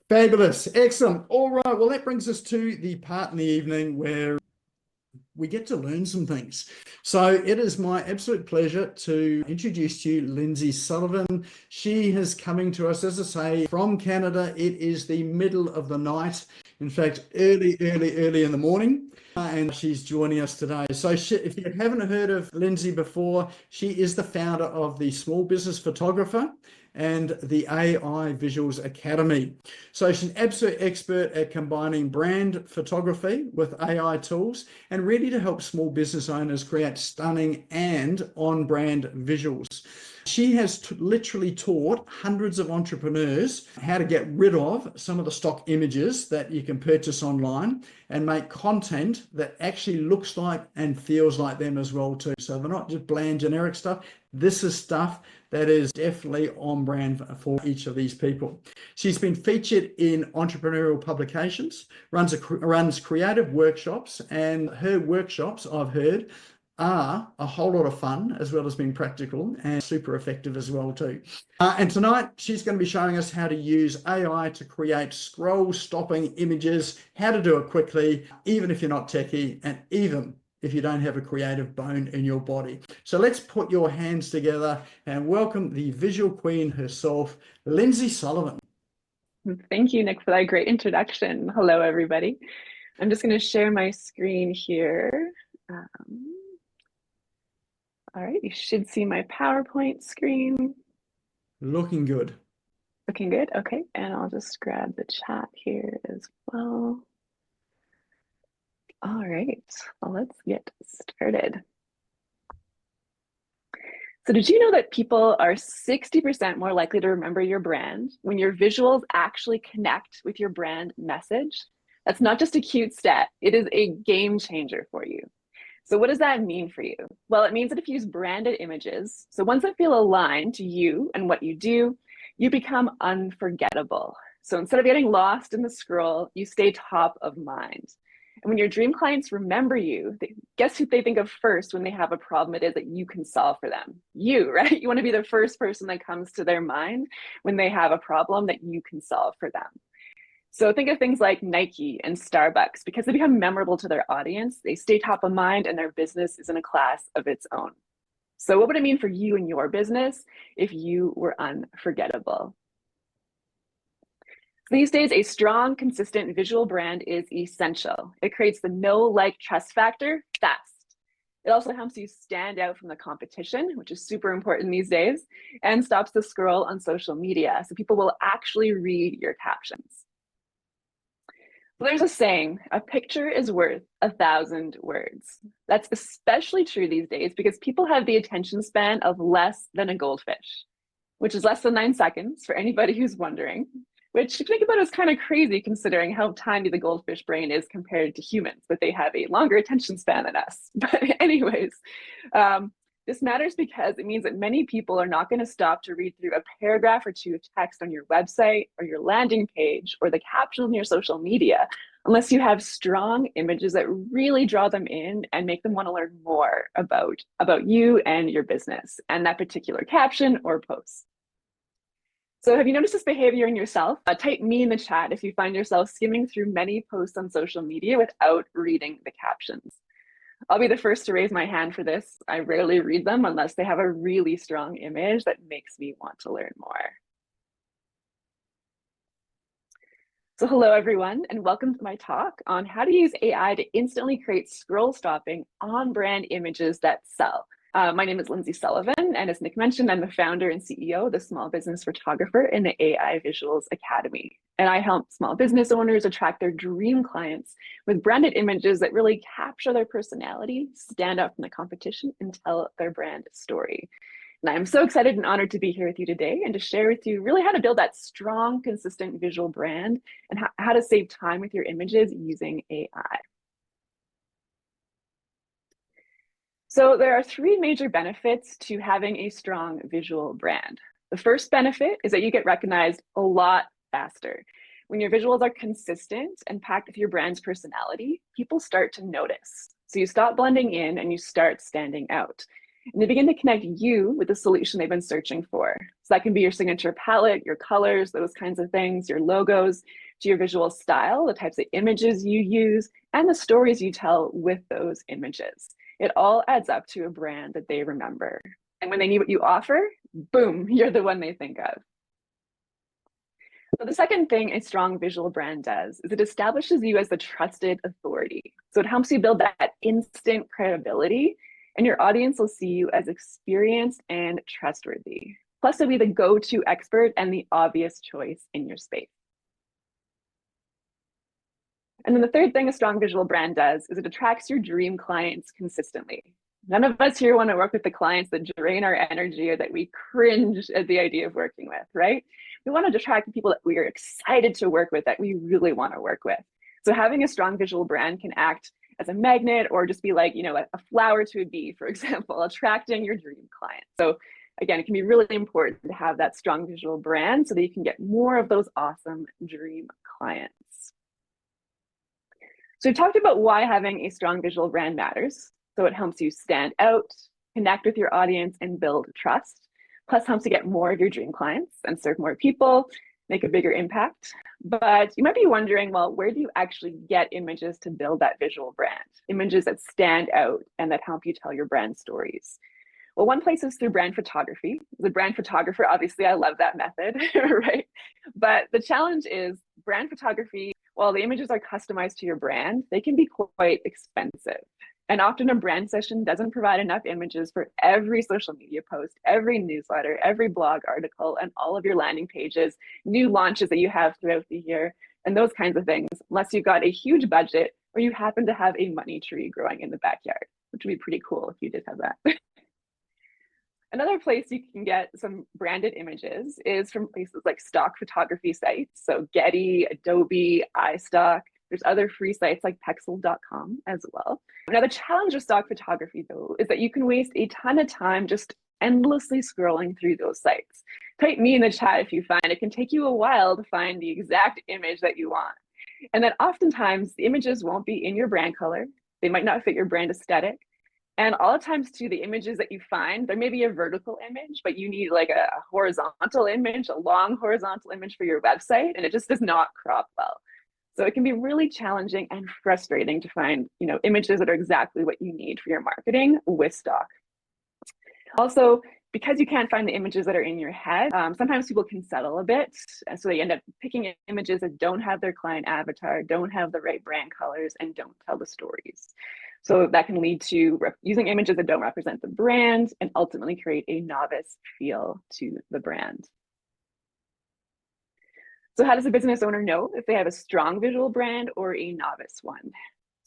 Fabulous. Excellent. All right. Well, that brings us to the part in the evening where we get to learn some things. So it is my absolute pleasure to introduce to you Lindsay Sullivan. She is coming to us, as I say, from Canada. It is the middle of the night. In fact, early in the morning. And she's joining us today. So if you haven't heard of Lindsay before, she is the founder of the Small Business Photographer and the AI Visuals Academy. So she's an absolute expert at combining brand photography with AI tools and ready to help small business owners create stunning and on-brand visuals. She has literally taught hundreds of entrepreneurs how to get rid of some of the stock images that you can purchase online and make content that actually looks like and feels like them as well too. So they're not just bland generic stuff. This is stuff that is definitely on brand for each of these people. She's been featured in entrepreneurial publications, runs creative workshops, and her workshops, I've heard, are a whole lot of fun as well as being practical and super effective as well too. And tonight she's going to be showing us how to use AI to create scroll stopping images, how to do it quickly, even if you're not techie and even if you don't have a creative bone in your body. So let's put your hands together and welcome the visual queen herself, Lindsay Sullivan. Thank you, Nick, for that great introduction. Hello, everybody. I'm just going to share my screen here. All right, you should see my PowerPoint screen. Looking good. Looking good, okay. And I'll just grab the chat here as well. All right, well, let's get started. So did you know that people are 60% more likely to remember your brand when your visuals actually connect with your brand message? That's not just a cute stat, it is a game changer for you. So what does that mean for you? Well, it means that if you use branded images, so ones that feel aligned to you and what you do, you become unforgettable. So instead of getting lost in the scroll, you stay top of mind. And when your dream clients remember you, guess who they think of first when they have a problem it is that you can solve for them? You, right? You want to be the first person that comes to their mind when they have a problem that you can solve for them. So think of things like Nike and Starbucks. Because they become memorable to their audience, they stay top of mind and their business is in a class of its own. So what would it mean for you and your business if you were unforgettable? These days, a strong, consistent visual brand is essential. It creates the know, like, trust factor fast. It also helps you stand out from the competition, which is super important these days, and stops the scroll on social media, so people will actually read your captions. Well, there's a saying, a picture is worth 1,000 words. That's especially true these days because people have the attention span of less than a goldfish, which is less than 9 seconds for anybody who's wondering, which if you think about it is kind of crazy considering how tiny the goldfish brain is compared to humans, but they have a longer attention span than us. But anyways, this matters because it means that many people are not going to stop to read through a paragraph or two of text on your website or your landing page or the captions on your social media unless you have strong images that really draw them in and make them want to learn more about you and your business and that particular caption or post. So have you noticed this behavior in yourself? Type me in the chat if you find yourself skimming through many posts on social media without reading the captions. I'll be the first to raise my hand for this. I rarely read them unless they have a really strong image that makes me want to learn more. So hello everyone, and welcome to my talk on how to use AI to instantly create scroll stopping on-brand images that sell. My name is Lindsay Sullivan, and as Nick mentioned, I'm the founder and CEO of the Small Business Photographer in the AI Visuals Academy. And I help small business owners attract their dream clients with branded images that really capture their personality, stand out from the competition, and tell their brand story. And I'm so excited and honored to be here with you today and to share with you really how to build that strong, consistent visual brand and how to save time with your images using AI. So there are 3 major benefits to having a strong visual brand. The first benefit is that you get recognized a lot faster. When your visuals are consistent and packed with your brand's personality, people start to notice. So you stop blending in and you start standing out. And they begin to connect you with the solution they've been searching for. So that can be your signature palette, your colors, those kinds of things, your logos, to your visual style, the types of images you use, and the stories you tell with those images. It all adds up to a brand that they remember. And when they need what you offer, boom, you're the one they think of. So the second thing a strong visual brand does is it establishes you as the trusted authority. So it helps you build that instant credibility, and your audience will see you as experienced and trustworthy. Plus, you'll be the go-to expert and the obvious choice in your space. And then the third thing a strong visual brand does is it attracts your dream clients consistently. None of us here want to work with the clients that drain our energy or that we cringe at the idea of working with, right? We want to attract the people that we are excited to work with, that we really want to work with. So having a strong visual brand can act as a magnet or just be like, a flower to a bee, for example, attracting your dream client. So again, it can be really important to have that strong visual brand so that you can get more of those awesome dream clients. So we talked about why having a strong visual brand matters. So it helps you stand out, connect with your audience, and build trust. Plus helps you get more of your dream clients and serve more people, make a bigger impact. But you might be wondering, well, where do you actually get images to build that visual brand? Images that stand out and that help you tell your brand stories. Well, one place is through brand photography. As a brand photographer, obviously, I love that method, right? But the challenge is brand photography, while the images are customized to your brand, they can be quite expensive. And often a brand session doesn't provide enough images for every social media post, every newsletter, every blog article, and all of your landing pages, new launches that you have throughout the year, and those kinds of things, unless you've got a huge budget or you happen to have a money tree growing in the backyard, which would be pretty cool if you did have that. Another place you can get some branded images is from places like stock photography sites. So Getty, Adobe, iStock. There's other free sites like Pexel.com as well. Now, the challenge with stock photography, though, is that you can waste a ton of time just endlessly scrolling through those sites. Type me in the chat if you find it can take you a while to find the exact image that you want. And then oftentimes the images won't be in your brand color. They might not fit your brand aesthetic. And a lot of times too, the images that you find, there may be a vertical image, but you need like a horizontal image, a long horizontal image for your website, and it just does not crop well. So it can be really challenging and frustrating to find, images that are exactly what you need for your marketing with stock. Also, because you can't find the images that are in your head, sometimes people can settle a bit. And so they end up picking images that don't have their client avatar, don't have the right brand colors, and don't tell the stories. So that can lead to using images that don't represent the brand and ultimately create a novice feel to the brand. So how does a business owner know if they have a strong visual brand or a novice one?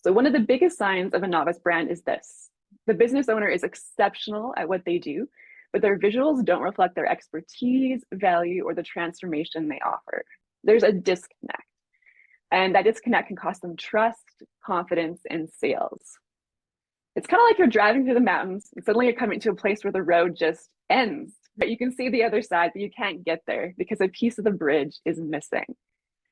So one of the biggest signs of a novice brand is this. The business owner is exceptional at what they do, but their visuals don't reflect their expertise, value, or the transformation they offer. There's a disconnect. And that disconnect can cost them trust, confidence, and sales. It's kind of like you're driving through the mountains and suddenly you're coming to a place where the road just ends, but you can see the other side, but you can't get there because a piece of the bridge is missing.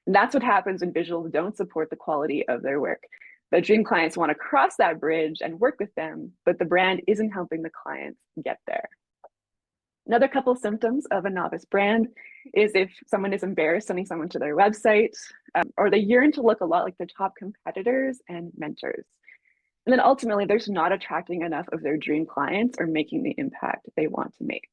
And that's what happens when visuals don't support the quality of their work. The dream clients want to cross that bridge and work with them, but the brand isn't helping the clients get there. Another couple of symptoms of a novice brand is if someone is embarrassed sending someone to their website, or they yearn to look a lot like their top competitors and mentors. And then ultimately, they're not attracting enough of their dream clients or making the impact they want to make.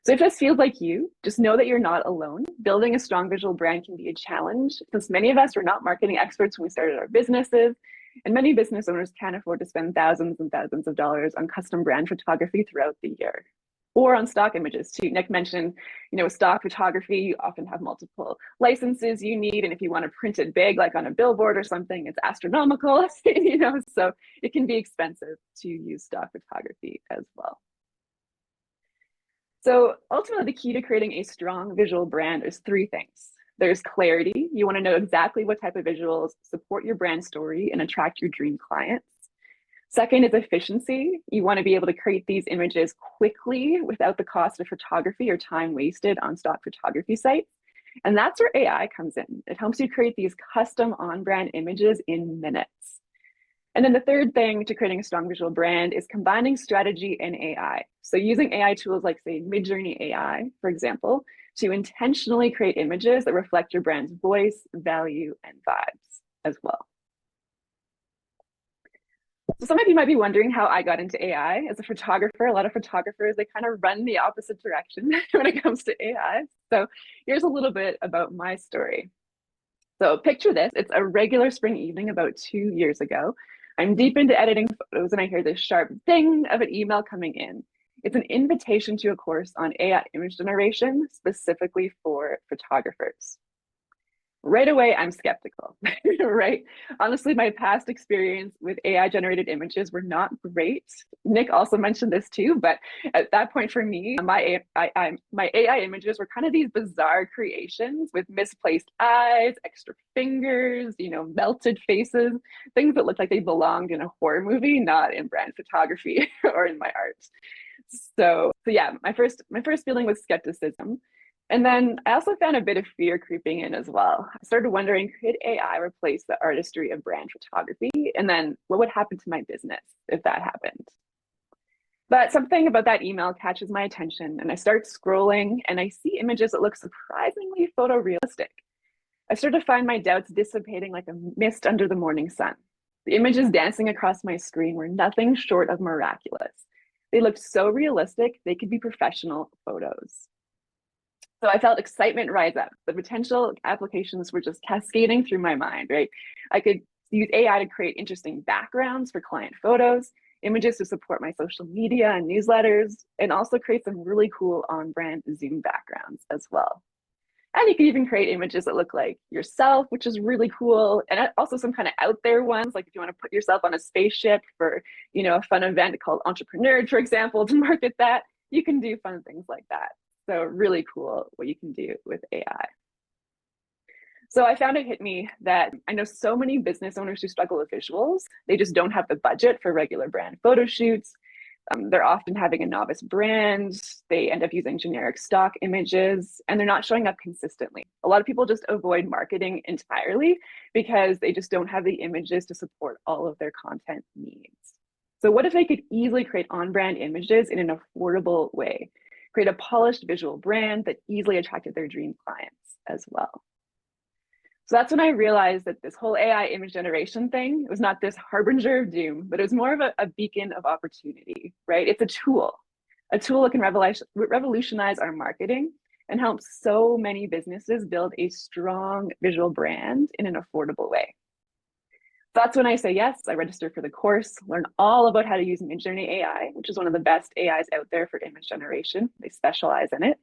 So if this feels like you, just know that you're not alone. Building a strong visual brand can be a challenge, since many of us were not marketing experts when we started our businesses, and many business owners can't afford to spend thousands and thousands of dollars on custom brand photography throughout the year. Or on stock images too. Nick mentioned, with stock photography, you often have multiple licenses you need. And if you want to print it big, like on a billboard or something, it's astronomical, so it can be expensive to use stock photography as well. So ultimately, the key to creating a strong visual brand is three things. There's clarity. You want to know exactly what type of visuals support your brand story and attract your dream clients. Second is efficiency. You want to be able to create these images quickly without the cost of photography or time wasted on stock photography sites. And that's where AI comes in. It helps you create these custom on-brand images in minutes. And then the third thing to creating a strong visual brand is combining strategy and AI. So using AI tools like, say, Midjourney AI, for example, to intentionally create images that reflect your brand's voice, value, and vibes as well. So some of you might be wondering how I got into AI. As a photographer, a lot of photographers, they kind of run the opposite direction when it comes to AI. So here's a little bit about my story. So picture this, it's a regular spring evening about 2 years ago. I'm deep into editing photos and I hear this sharp ding of an email coming in. It's an invitation to a course on AI image generation, specifically for photographers. Right away, I'm skeptical, right? Honestly, my past experience with AI generated images were not great. Nick also mentioned this too, but at that point for me, my AI images were kind of these bizarre creations with misplaced eyes, extra fingers, melted faces, things that looked like they belonged in a horror movie, not in brand photography or in my art. So yeah, my first feeling was skepticism. And then I also found a bit of fear creeping in as well. I started wondering, could AI replace the artistry of brand photography? And then what would happen to my business if that happened? But something about that email catches my attention and I start scrolling and I see images that look surprisingly photorealistic. I start to find my doubts dissipating like a mist under the morning sun. The images dancing across my screen were nothing short of miraculous. They looked so realistic, they could be professional photos. So I felt excitement rise up. The potential applications were just cascading through my mind, right? I could use AI to create interesting backgrounds for client photos, images to support my social media and newsletters, and also create some really cool on-brand Zoom backgrounds as well. And you can even create images that look like yourself, which is really cool. And also some kind of out there ones, like if you want to put yourself on a spaceship for, a fun event called Entrepreneur, for example, to market that, you can do fun things like that. So really cool what you can do with AI. So I found it hit me that I know so many business owners who struggle with visuals. They just don't have the budget for regular brand photo shoots. They're often having a novice brand. They end up using generic stock images and they're not showing up consistently. A lot of people just avoid marketing entirely because they just don't have the images to support all of their content needs. So what if they could easily create on-brand images in an affordable way? Create a polished visual brand that easily attracted their dream clients as well. So that's when I realized that this whole AI image generation thing was not this harbinger of doom, but it was more of a beacon of opportunity, right? It's a tool that can revolutionize our marketing and help so many businesses build a strong visual brand in an affordable way. That's when I say yes, I register for the course, learn all about how to use Midjourney AI, which is one of the best AIs out there for image generation. They specialize in it.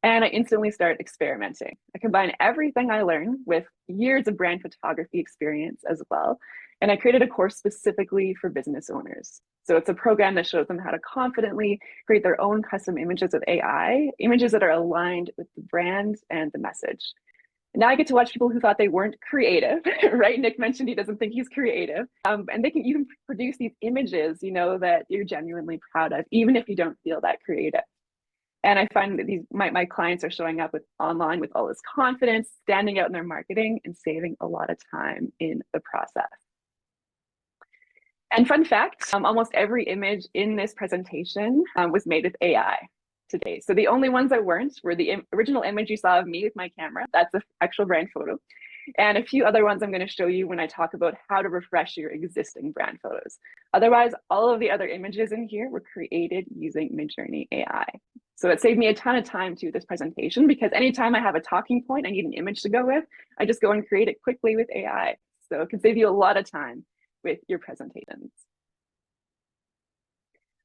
And I instantly start experimenting. I combine everything I learn with years of brand photography experience as well. And I created a course specifically for business owners. So it's a program that shows them how to confidently create their own custom images with AI, images that are aligned with the brand and the message. Now I get to watch people who thought they weren't creative, right? Nick mentioned he doesn't think he's creative. And they can even produce these images, that you're genuinely proud of, even if you don't feel that creative. And I find that my clients are showing up online with all this confidence, standing out in their marketing and saving a lot of time in the process. And fun fact, almost every image in this presentation was made with AI today. So the only ones that weren't were the original image you saw of me with my camera. That's an actual brand photo. And a few other ones I'm going to show you when I talk about how to refresh your existing brand photos. Otherwise, all of the other images in here were created using Midjourney AI. So it saved me a ton of time to this presentation because anytime I have a talking point, I need an image to go with, I just go and create it quickly with AI. So it can save you a lot of time with your presentations.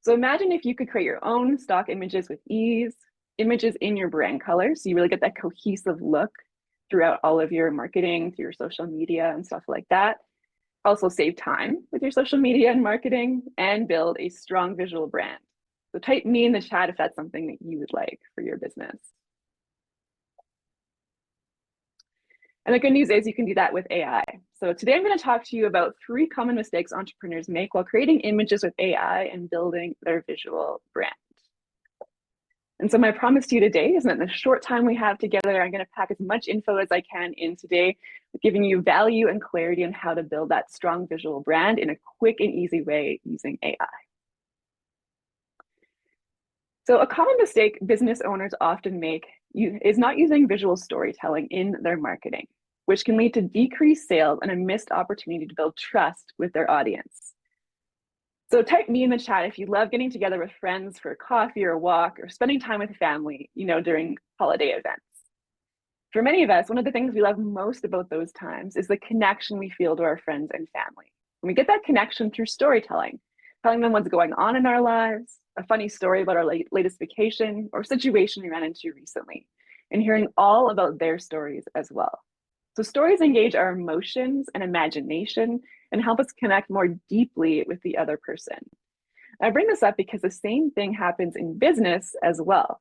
So imagine if you could create your own stock images with ease, images in your brand color, so you really get that cohesive look throughout all of your marketing, through your social media and stuff like that. Also save time with your social media and marketing and build a strong visual brand. So type me in the chat if that's something that you would like for your business. And the good news is you can do that with AI. So today I'm going to talk to you about 3 common mistakes entrepreneurs make while creating images with AI and building their visual brand. And so my promise to you today is that in the short time we have together, I'm going to pack as much info as I can in today, giving you value and clarity on how to build that strong visual brand in a quick and easy way using AI. So a common mistake business owners often make is not using visual storytelling in their marketing, which can lead to decreased sales and a missed opportunity to build trust with their audience. So type me in the chat if you love getting together with friends for coffee or a walk or spending time with family, during holiday events. For many of us, one of the things we love most about those times is the connection we feel to our friends and family. And we get that connection through storytelling, telling them what's going on in our lives, a funny story about our latest vacation or situation we ran into recently, and hearing all about their stories as well. So stories engage our emotions and imagination and help us connect more deeply with the other person. I bring this up because the same thing happens in business as well.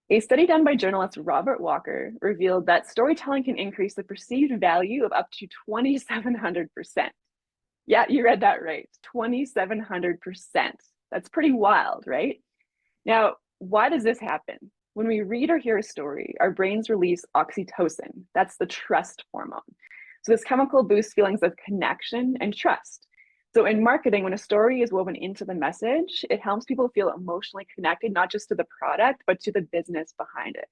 A study done by journalist Robert Walker revealed that storytelling can increase the perceived value of up to 2,700%. Yeah, you read that right, 2,700%. That's pretty wild, right? Now, why does this happen? When we read or hear a story, our brains release oxytocin. That's the trust hormone. So this chemical boosts feelings of connection and trust. So in marketing, when a story is woven into the message, it helps people feel emotionally connected, not just to the product, but to the business behind it.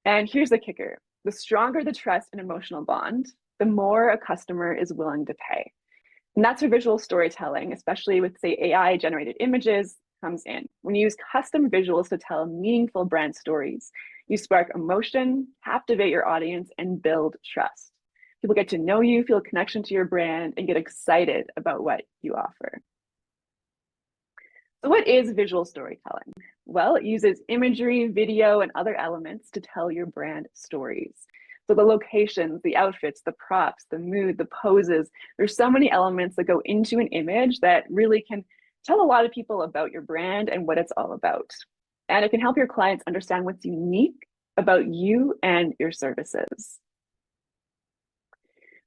And here's the kicker. The stronger the trust and emotional bond, the more a customer is willing to pay. And that's where visual storytelling, especially with, say, AI-generated images, comes in. When you use custom visuals to tell meaningful brand stories, you spark emotion, captivate your audience, and build trust. People get to know you, feel a connection to your brand, and get excited about what you offer. So what is visual storytelling? Well, it uses imagery, video, and other elements to tell your brand stories. So the locations, the outfits, the props, the mood, the poses, there's so many elements that go into an image that really can tell a lot of people about your brand and what it's all about. And it can help your clients understand what's unique about you and your services.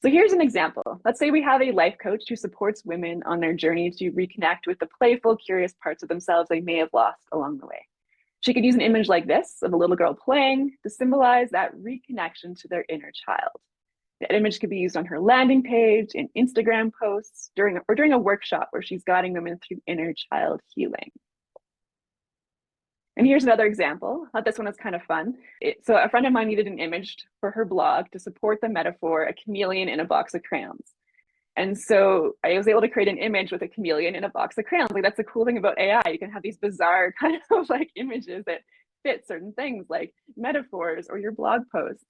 So here's an example. Let's say we have a life coach who supports women on their journey to reconnect with the playful, curious parts of themselves they may have lost along the way. She could use an image like this of a little girl playing to symbolize that reconnection to their inner child. That image could be used on her landing page, in Instagram posts, during a workshop where she's guiding women through inner child healing. And here's another example. I thought this one was kind of fun. So a friend of mine needed an image for her blog to support the metaphor, a chameleon in a box of crayons. And so I was able to create an image with a chameleon in a box of crayons. Like, that's the cool thing about AI. You can have these bizarre kind of like images that fit certain things like metaphors or your blog posts.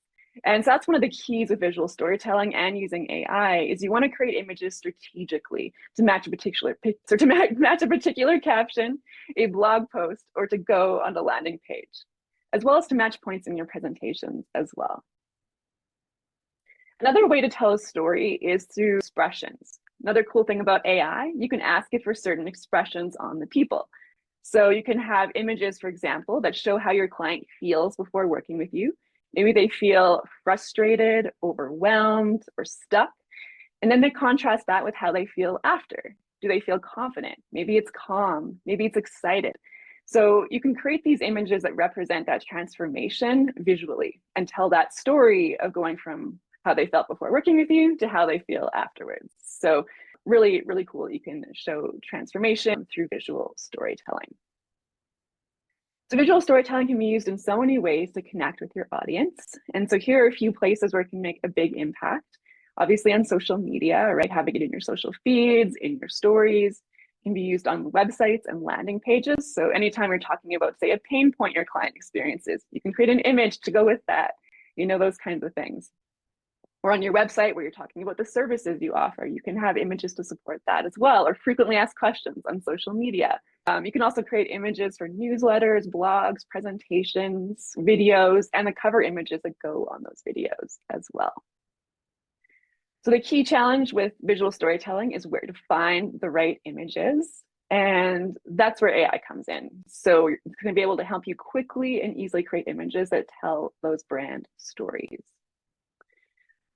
And so that's one of the keys of visual storytelling and using AI is you want to create images strategically to match a particular picture, to match a particular caption, a blog post, or to go on the landing page, as well as to match points in your presentations as well. Another way to tell a story is through expressions. Another cool thing about AI, you can ask it for certain expressions on the people. So you can have images, for example, that show how your client feels before working with you. Maybe they feel frustrated, overwhelmed, or stuck. And then they contrast that with how they feel after. Do they feel confident? Maybe it's calm, maybe it's excited. So you can create these images that represent that transformation visually and tell that story of going from how they felt before working with you to how they feel afterwards. So really, really cool. You can show transformation through visual storytelling. So visual storytelling can be used in so many ways to connect with your audience. And so here are a few places where it can make a big impact. Obviously on social media, right? Having it in your social feeds, in your stories, can be used on websites and landing pages. So anytime you're talking about, say, a pain point your client experiences, you can create an image to go with that, those kinds of things. Or on your website where you're talking about the services you offer, you can have images to support that as well, or frequently asked questions on social media. You can also create images for newsletters, blogs, presentations, videos, and the cover images that go on those videos as well. So the key challenge with visual storytelling is where to find the right images. And that's where AI comes in. So it's going to be able to help you quickly and easily create images that tell those brand stories.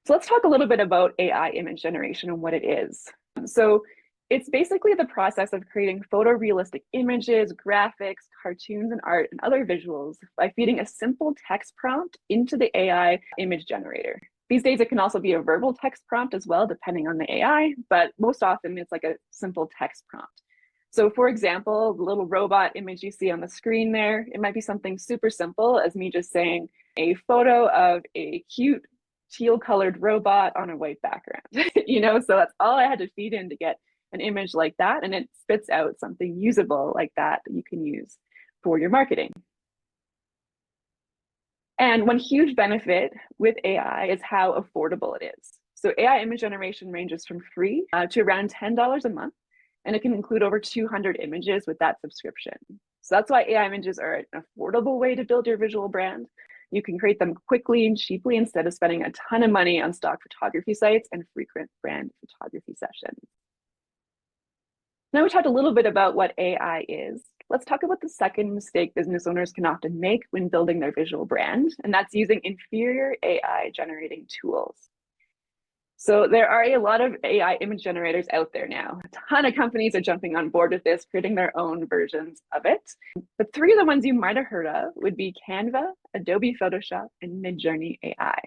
So let's talk a little bit about AI image generation and what it is. So It's basically the process of creating photorealistic images, graphics, cartoons, and art, and other visuals by feeding a simple text prompt into the AI image generator. These days, it can also be a verbal text prompt as well, depending on the AI, but most often it's like a simple text prompt. So for example, the little robot image you see on the screen there, it might be something super simple as me just saying a photo of a cute teal colored robot on a white background, so that's all I had to feed in to get an image like that, and it spits out something usable like that you can use for your marketing. And one huge benefit with AI is how affordable it is. So AI image generation ranges from free to around $10 a month, and it can include over 200 images with that subscription. So that's why AI images are an affordable way to build your visual brand. You can create them quickly and cheaply instead of spending a ton of money on stock photography sites and frequent brand photography sessions. Now we talked a little bit about what AI is. Let's talk about the second mistake business owners can often make when building their visual brand, and that's using inferior AI generating tools. So there are a lot of AI image generators out there now. A ton of companies are jumping on board with this, creating their own versions of it. But three of the ones you might have heard of would be Canva, Adobe Photoshop, and Midjourney AI.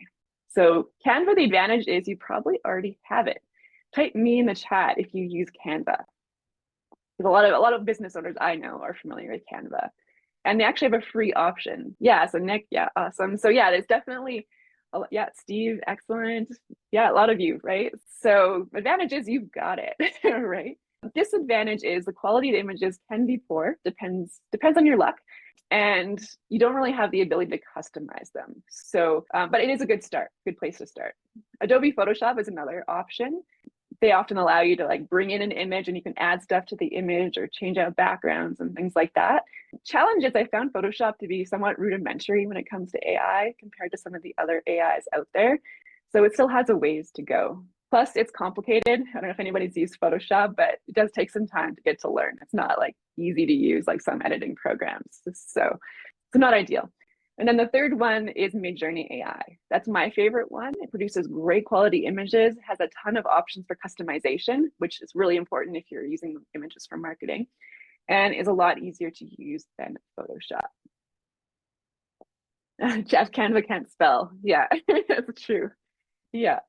So Canva, the advantage is you probably already have it. Type me in the chat if you use Canva. A lot of business owners I know are familiar with Canva, and they actually have a free option. Yeah, so Nick, yeah, awesome. So yeah, there's definitely, yeah, Steve, excellent. Yeah, a lot of you, right? So advantage is you've got it, right? Disadvantage is the quality of the images can be poor, depends on your luck, and you don't really have the ability to customize them. So, but it is a good place to start. Adobe Photoshop is another option. They often allow you to like bring in an image and you can add stuff to the image or change out backgrounds and things like that. Challenge is I found Photoshop to be somewhat rudimentary when it comes to AI compared to some of the other AIs out there. So it still has a ways to go. Plus it's complicated. I don't know if anybody's used Photoshop, but it does take some time to get to learn. It's not like easy to use like some editing programs. So it's not ideal. And then the third one is Midjourney AI. That's my favorite one. It produces great quality images, has a ton of options for customization, which is really important if you're using images for marketing, and is a lot easier to use than Photoshop. Jeff, Canva can't spell. Yeah, that's true. Yeah.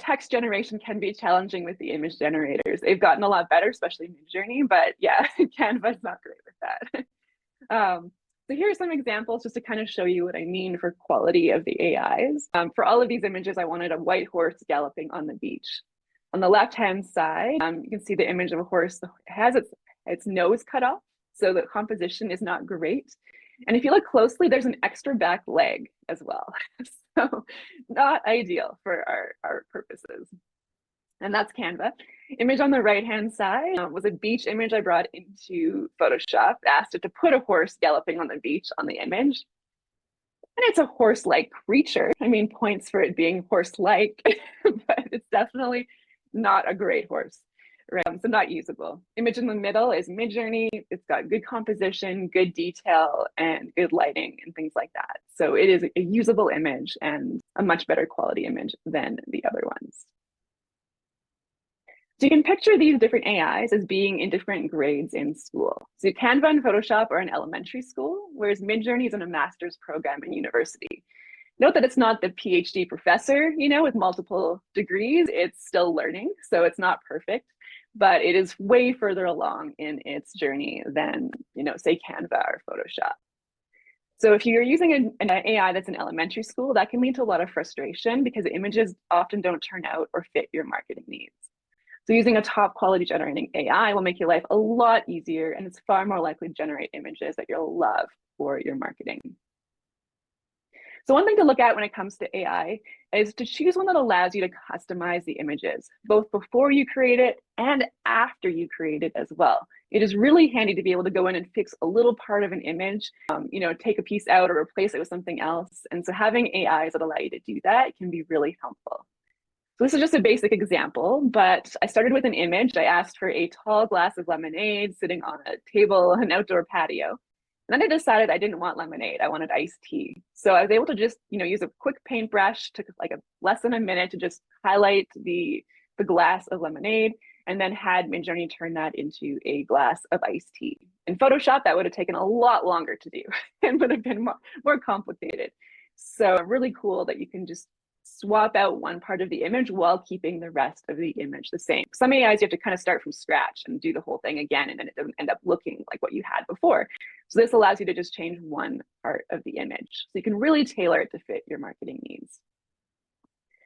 Text generation can be challenging with the image generators. They've gotten a lot better, especially Midjourney, but yeah, Canva's not great with that. So here are some examples just to kind of show you what I mean for quality of the AIs. For all of these images, I wanted a white horse galloping on the beach. On the left-hand side, you can see the image of a horse that has its nose cut off, so the composition is not great. And if you look closely, there's an extra back leg as well. So not ideal for our purposes. And that's Canva. Image on the right-hand side was a beach image I brought into Photoshop, asked it to put a horse galloping on the beach on the image. And it's a horse-like creature. I mean, points for it being horse-like, but it's definitely not a great horse, right? So not usable. Image in the middle is Midjourney. It's got good composition, good detail, and good lighting and things like that. So it is a usable image and a much better quality image than the other ones. So you can picture these different AIs as being in different grades in school. So Canva and Photoshop are in elementary school, whereas Midjourney is in a master's program in university. Note that it's not the PhD professor, with multiple degrees. It's still learning, so it's not perfect, but it is way further along in its journey than, say Canva or Photoshop. So if you're using an AI that's in elementary school, that can lead to a lot of frustration because the images often don't turn out or fit your marketing needs. So using a top quality generating AI will make your life a lot easier, and it's far more likely to generate images that you'll love for your marketing. So one thing to look at when it comes to AI is to choose one that allows you to customize the images, both before you create it and after you create it as well. It is really handy to be able to go in and fix a little part of an image, take a piece out or replace it with something else. And so having AIs that allow you to do that can be really helpful. So this is just a basic example, but I started with an image. I asked for a tall glass of lemonade sitting on a table, an outdoor patio. And then I decided I didn't want lemonade, I wanted iced tea. So I was able to just, use a quick paintbrush, took like less than a minute to just highlight the the glass of lemonade, and then had Midjourney turn that into a glass of iced tea. In Photoshop, that would have taken a lot longer to do and would have been more complicated. So really cool that you can just swap out one part of the image while keeping the rest of the image the same. Some AIs, you have to kind of start from scratch and do the whole thing again, and then it doesn't end up looking like what you had before. So this allows you to just change one part of the image. So you can really tailor it to fit your marketing needs.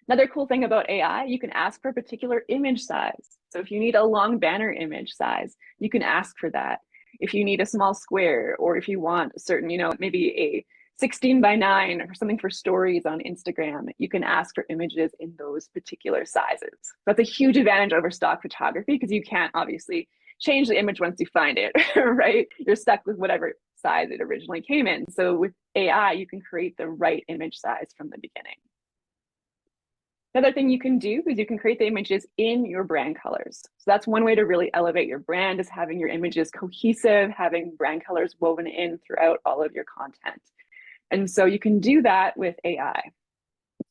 Another cool thing about AI, you can ask for a particular image size. So if you need a long banner image size, you can ask for that. If you need a small square, or if you want a certain, maybe a 16:9 or something for stories on Instagram, you can ask for images in those particular sizes. That's a huge advantage over stock photography, because you can't obviously change the image once you find it, right? You're stuck with whatever size it originally came in. So with AI, you can create the right image size from the beginning. Another thing you can do is you can create the images in your brand colors. So that's one way to really elevate your brand, is having your images cohesive, having brand colors woven in throughout all of your content. And so you can do that with AI.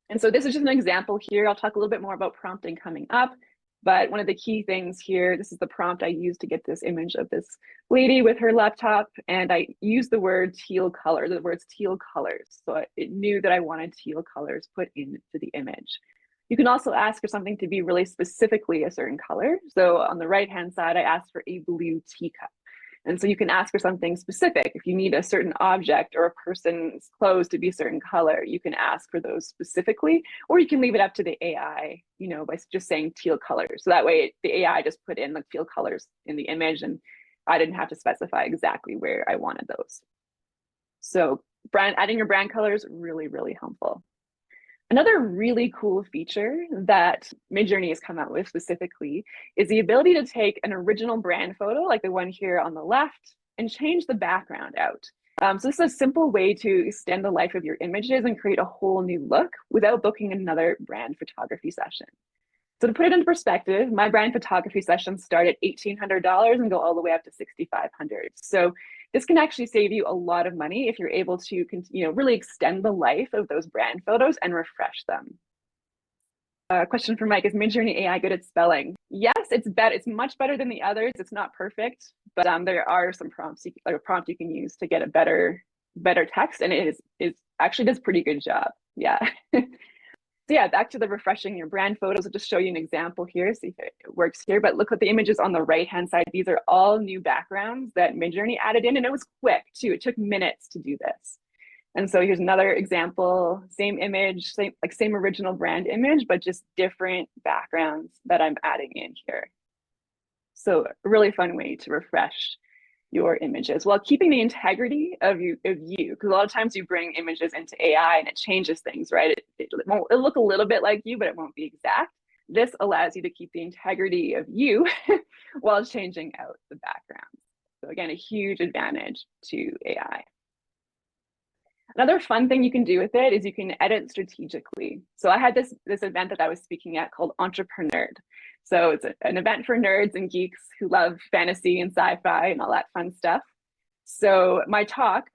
And so this is just an example here. I'll talk a little bit more about prompting coming up. But one of the key things here, this is the prompt I used to get this image of this lady with her laptop. And I used the word teal color, the words teal colors. So it knew that I wanted teal colors put into the image. You can also ask for something to be really specifically a certain color. So on the right-hand side, I asked for a blue teacup. And so you can ask for something specific. If you need a certain object or a person's clothes to be a certain color, you can ask for those specifically, or you can leave it up to the AI, by just saying teal colors. So that way the AI just put in the teal colors in the image, and I didn't have to specify exactly where I wanted those. So adding your brand colors, really, really helpful. Another really cool feature that Midjourney has come out with specifically is the ability to take an original brand photo, like the one here on the left, and change the background out. So this is a simple way to extend the life of your images and create a whole new look without booking another brand photography session. So to put it into perspective, my brand photography sessions start at $1,800 and go all the way up to $6,500. So this can actually save you a lot of money if you're able to, really extend the life of those brand photos and refresh them. Question for Mike, is Midjourney AI good at spelling? Yes, it's much better than the others. It's not perfect, but there are some prompts, a prompt you can use to get a better text, and it actually does a pretty good job. Yeah. So yeah, back to the refreshing your brand photos. I'll just show you an example here, see if it works here. But look at the images on the right-hand side. These are all new backgrounds that Midjourney added in, and it was quick too. It took minutes to do this. And so here's another example, same image, same original brand image, but just different backgrounds that I'm adding in here. So a really fun way to refresh your images while keeping the integrity of you, because a lot of times you bring images into AI and it changes things, right? It'll look a little bit like you, but it won't be exact. This allows you to keep the integrity of you while changing out the background. So again, a huge advantage to AI. Another fun thing you can do with it is you can edit strategically. So I had this event that I was speaking at called Entrepreneur. So it's an event for nerds and geeks who love fantasy and sci-fi and all that fun stuff. So my talk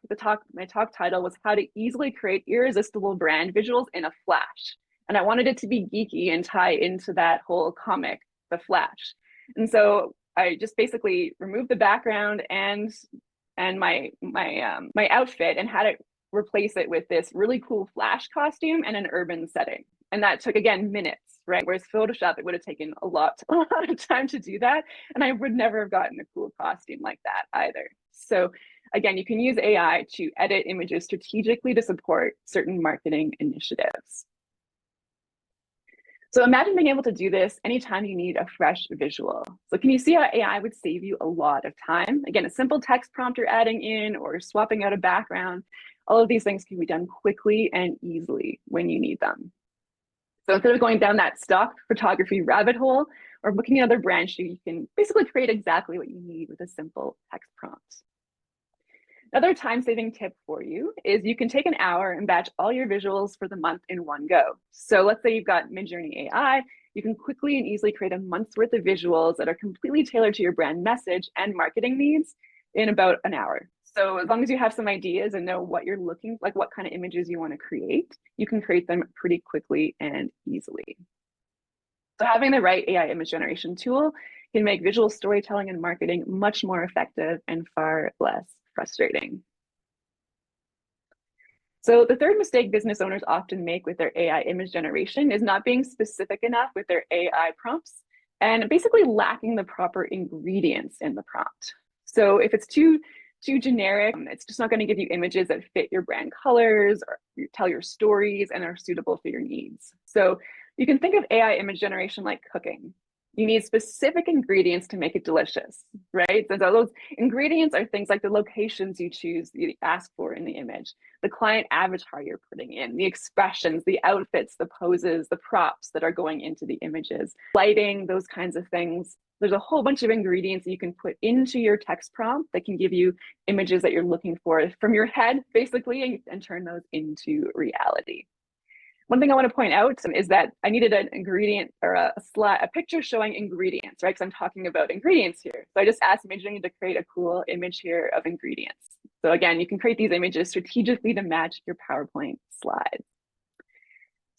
title was how to easily create irresistible brand visuals in a flash. And I wanted it to be geeky and tie into that whole comic, The Flash. And so I just basically removed the background and my outfit and had it replace it with this really cool Flash costume and an urban setting. And that took, again, minutes, right? Whereas Photoshop, it would have taken a lot of time to do that. And I would never have gotten a cool costume like that either. So again, you can use AI to edit images strategically to support certain marketing initiatives. So imagine being able to do this anytime you need a fresh visual. So can you see how AI would save you a lot of time? Again, a simple text prompt you're adding in or swapping out a background. All of these things can be done quickly and easily when you need them. So instead of going down that stock photography rabbit hole or booking another branch, you can basically create exactly what you need with a simple text prompt. Another time-saving tip for you is you can take an hour and batch all your visuals for the month in one go. So let's say you've got Midjourney AI, you can quickly and easily create a month's worth of visuals that are completely tailored to your brand message and marketing needs in about an hour. So as long as you have some ideas and know what you're looking, like what kind of images you want to create, you can create them pretty quickly and easily. So having the right AI image generation tool can make visual storytelling and marketing much more effective and far less frustrating. So the third mistake business owners often make with their AI image generation is not being specific enough with their AI prompts and basically lacking the proper ingredients in the prompt. So if it's too generic, it's just not going to give you images that fit your brand colors or tell your stories and are suitable for your needs. So you can think of AI image generation like cooking. You need specific ingredients to make it delicious, right? So those ingredients are things like the locations you choose, you ask for in the image, the client avatar you're putting in, the expressions, the outfits, the poses, the props that are going into the images, lighting, those kinds of things. There's a whole bunch of ingredients that you can put into your text prompt that can give you images that you're looking for from your head, basically, and turn those into reality. One thing I want to point out is that I needed an ingredient or a picture showing ingredients, right? Because I'm talking about ingredients here. So I just asked Midjourney to create a cool image here of ingredients. So again, you can create these images strategically to match your PowerPoint slides.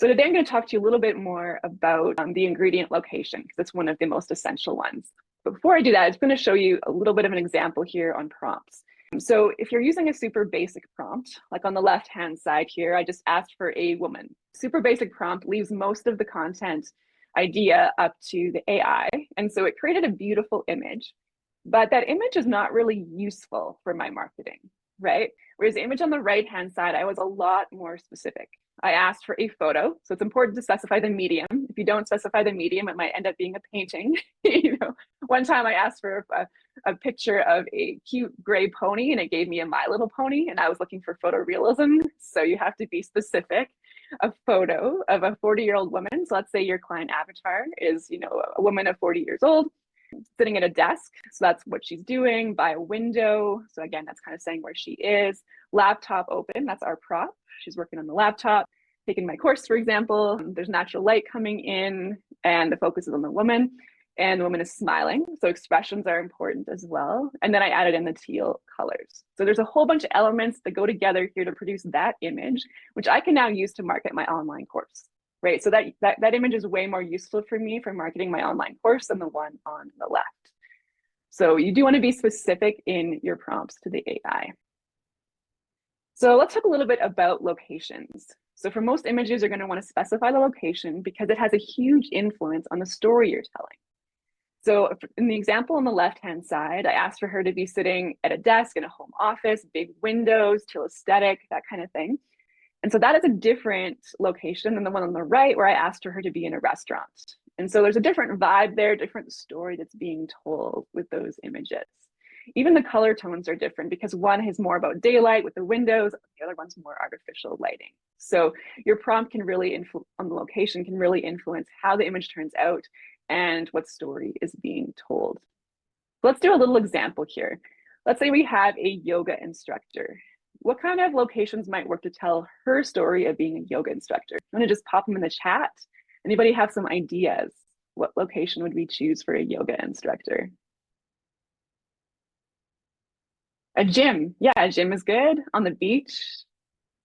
So today I'm going to talk to you a little bit more about the ingredient location, because it's one of the most essential ones. But before I do that, I'm just going to show you a little bit of an example here on prompts. So if you're using a super basic prompt, like on the left-hand side here, I just asked for a woman. Super basic prompt leaves most of the content idea up to the AI. And so it created a beautiful image, but that image is not really useful for my marketing, right? Whereas the image on the right-hand side, I was a lot more specific. I asked for a photo, so it's important to specify the medium. If you don't specify the medium, it might end up being a painting. One time I asked for a picture of a cute gray pony, and it gave me a My Little Pony, and I was looking for photorealism, so you have to be specific. A photo of a 40-year-old woman. So let's say your client avatar is, a woman of 40 years old, sitting at a desk. So that's what she's doing, by a window. So again, that's kind of saying where she is. Laptop open, that's our prop. She's working on the laptop, taking my course, for example. There's natural light coming in and the focus is on the woman, and the woman is smiling. So expressions are important as well. And then I added in the teal colors. So there's a whole bunch of elements that go together here to produce that image, which I can now use to market my online course, right? So that image is way more useful for me for marketing my online course than the one on the left. So you do want to be specific in your prompts to the AI. So let's talk a little bit about locations. So for most images, you're going to want to specify the location because it has a huge influence on the story you're telling. So in the example on the left-hand side, I asked for her to be sitting at a desk in a home office, big windows, teal aesthetic, that kind of thing. And so that is a different location than the one on the right where I asked for her to be in a restaurant. And so there's a different vibe there, different story that's being told with those images. Even the color tones are different because one is more about daylight with the windows, the other one's more artificial lighting. So your prompt can really on the location can really influence how the image turns out and what story is being told. Let's do a little example here. Let's say we have a yoga instructor. What kind of locations might work to tell her story of being a yoga instructor? I'm gonna just pop them in the chat. Anybody have some ideas? What location would we choose for a yoga instructor? A gym. Yeah, a gym is good. On the beach.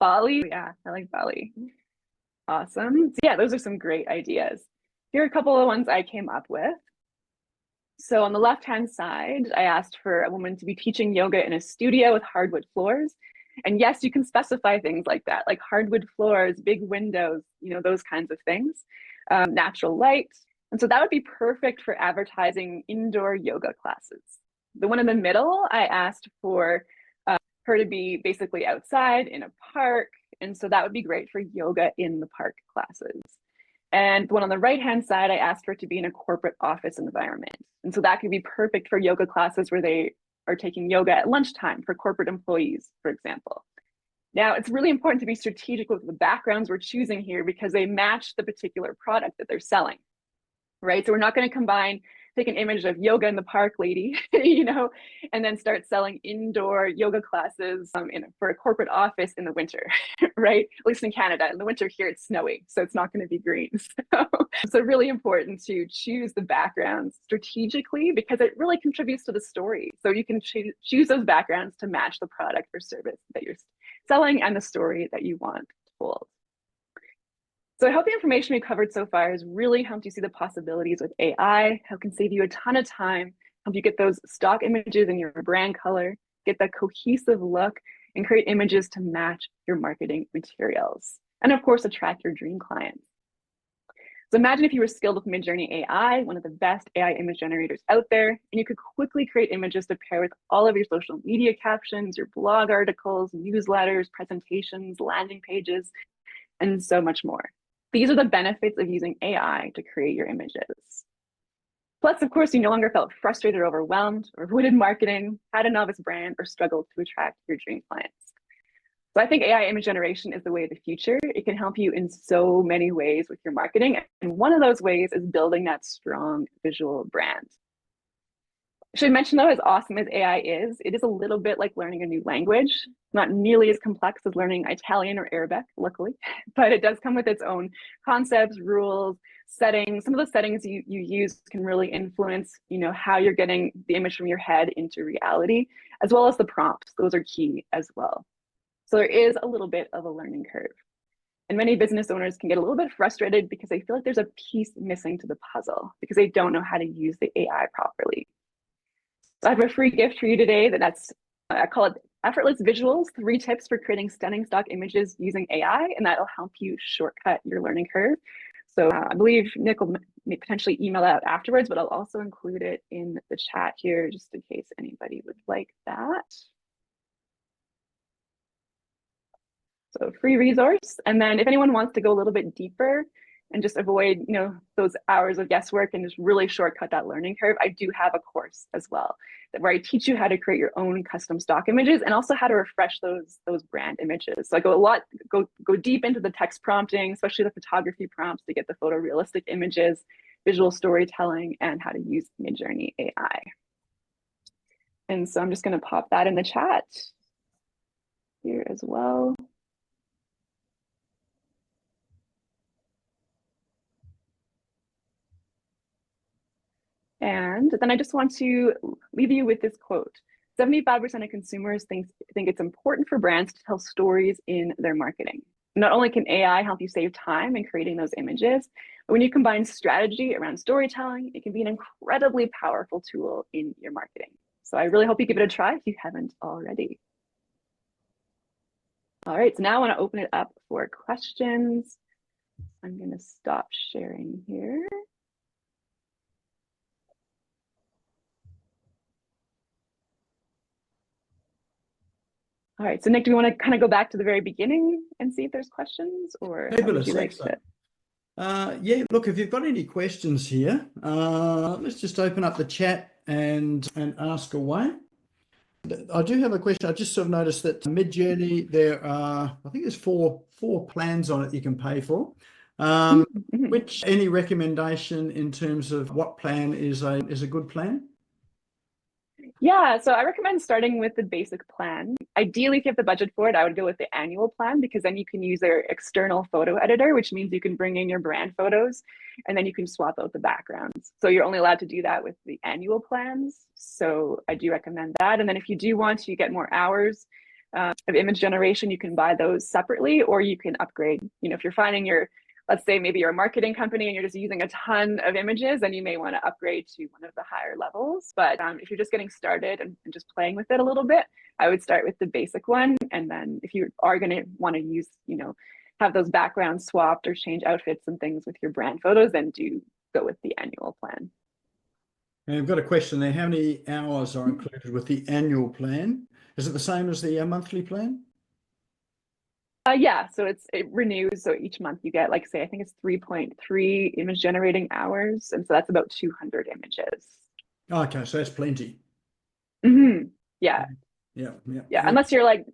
Bali. Yeah, I like Bali. Awesome. So yeah, those are some great ideas. Here are a couple of ones I came up with. So on the left-hand side, I asked for a woman to be teaching yoga in a studio with hardwood floors. And yes, you can specify things like that, like hardwood floors, big windows, those kinds of things, natural light. And so that would be perfect for advertising indoor yoga classes. The one in the middle, I asked for her to be basically outside in a park. And so that would be great for yoga in the park classes. And the one on the right-hand side, I asked for it to be in a corporate office environment. And so that could be perfect for yoga classes where they are taking yoga at lunchtime for corporate employees, for example. Now, it's really important to be strategic with the backgrounds we're choosing here because they match the particular product that they're selling, right? So we're not going to take an image of yoga in the park lady, and then start selling indoor yoga classes for a corporate office in the winter, right? At least in Canada. In the winter here, it's snowy, so it's not going to be green. So really important to choose the backgrounds strategically because it really contributes to the story. So you can choose those backgrounds to match the product or service that you're selling and the story that you want told. So I hope the information we covered so far has really helped you see the possibilities with AI, how it can save you a ton of time, help you get those stock images in your brand color, get that cohesive look, and create images to match your marketing materials. And of course, attract your dream clients. So imagine if you were skilled with Midjourney AI, one of the best AI image generators out there, and you could quickly create images to pair with all of your social media captions, your blog articles, newsletters, presentations, landing pages, and so much more. These are the benefits of using AI to create your images. Plus, of course, you no longer felt frustrated or overwhelmed, or avoided marketing, had a novice brand, or struggled to attract your dream clients. So I think AI image generation is the way of the future. It can help you in so many ways with your marketing. And one of those ways is building that strong visual brand. I should mention though, as awesome as AI is, it is a little bit like learning a new language. Not nearly as complex as learning Italian or Arabic, luckily, but it does come with its own concepts, rules, settings. Some of the settings you use can really influence, how you're getting the image from your head into reality, as well as the prompts. Those are key as well. So there is a little bit of a learning curve. And many business owners can get a little bit frustrated because they feel like there's a piece missing to the puzzle because they don't know how to use the AI properly. So I have a free gift for you today I call it Effortless Visuals, 3 tips for creating stunning stock images using AI, and that'll help you shortcut your learning curve. So I believe Nick will potentially email that out afterwards, but I'll also include it in the chat here just in case anybody would like that. So free resource. And then if anyone wants to go a little bit deeper and just avoid, those hours of guesswork and just really shortcut that learning curve, I do have a course as well where I teach you how to create your own custom stock images and also how to refresh those brand images. So I go deep into the text prompting, especially the photography prompts to get the photorealistic images, visual storytelling, and how to use Midjourney AI. And so I'm just going to pop that in the chat here as well. And then I just want to leave you with this quote. 75% of consumers think it's important for brands to tell stories in their marketing. Not only can AI help you save time in creating those images, but when you combine strategy around storytelling, it can be an incredibly powerful tool in your marketing. So I really hope you give it a try if you haven't already. All right, so now I want to open it up for questions. I'm going to stop sharing here. All right, so Nick, do we want to kind of go back to the very beginning and see if there's questions, or how would you like to? Yeah, look, if you've got any questions here, let's just open up the chat and ask away. I do have a question. I just sort of noticed that Midjourney, there are, I think there's four plans on it you can pay for. Which any recommendation in terms of what plan is a good plan? Yeah, so I recommend starting with the basic plan. Ideally, if you have the budget for it, I would go with the annual plan because then you can use their external photo editor, which means you can bring in your brand photos and then you can swap out the backgrounds. So you're only allowed to do that with the annual plans. So I do recommend that. And then if you do want to get more hours of image generation, you can buy those separately, or you can upgrade. If you're finding let's say maybe you're a marketing company and you're just using a ton of images, then you may want to upgrade to one of the higher levels. But if you're just getting started and just playing with it a little bit, I would start with the basic one. And then if you are going to want to use, have those backgrounds swapped or change outfits and things with your brand photos, then do go with the annual plan. And I've got a question there. How many hours are included with the annual plan? Is it the same as the monthly plan? Yeah, so it renews. So each month you get, like, say, I think it's 3.3 image generating hours. And so that's about 200 images. Okay, so that's plenty. Yeah. Yeah. Unless you're like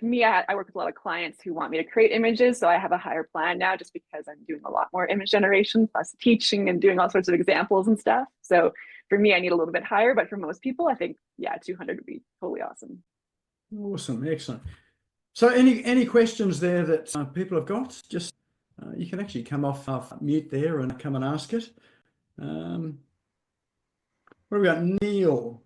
me, I work with a lot of clients who want me to create images. So I have a higher plan now just because I'm doing a lot more image generation plus teaching and doing all sorts of examples and stuff. So for me, I need a little bit higher, but for most people, I think, 200 would be totally awesome. Awesome. Excellent. So any questions there that people have got? Just you can actually come off mute there and come and ask it. What have we got? Neil.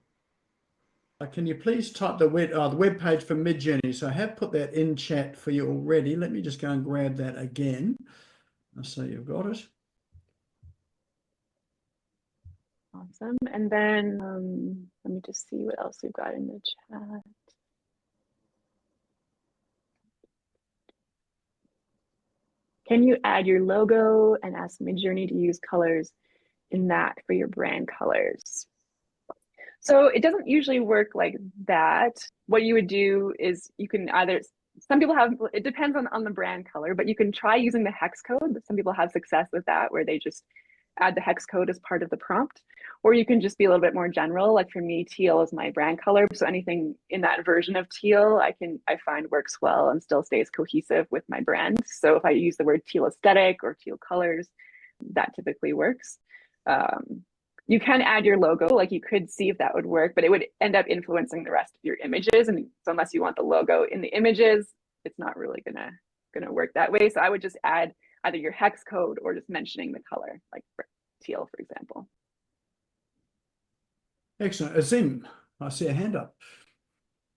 Can you please type the web page for Midjourney? So I have put that in chat for you already. Let me just go and grab that again. So you've got it. Awesome. And then let me just see what else we've got in the chat. Can you add your logo and ask Midjourney to use colors in that for your brand colors? So it doesn't usually work like that. What you would do is you can either, some people have, it depends on the brand color, but you can try using the hex code. Some people have success with that, where they just add the hex code as part of the prompt. Or you can just be a little bit more general. Like for me, teal is my brand color. So anything in that version of teal, I find works well and still stays cohesive with my brand. So if I use the word teal aesthetic or teal colors, that typically works. You can add your logo, like you could see if that would work, but it would end up influencing the rest of your images. And so unless you want the logo in the images, it's not really gonna work that way. So I would just add either your hex code or just mentioning the color, like for teal, for example. Excellent. Azim, I see a hand up.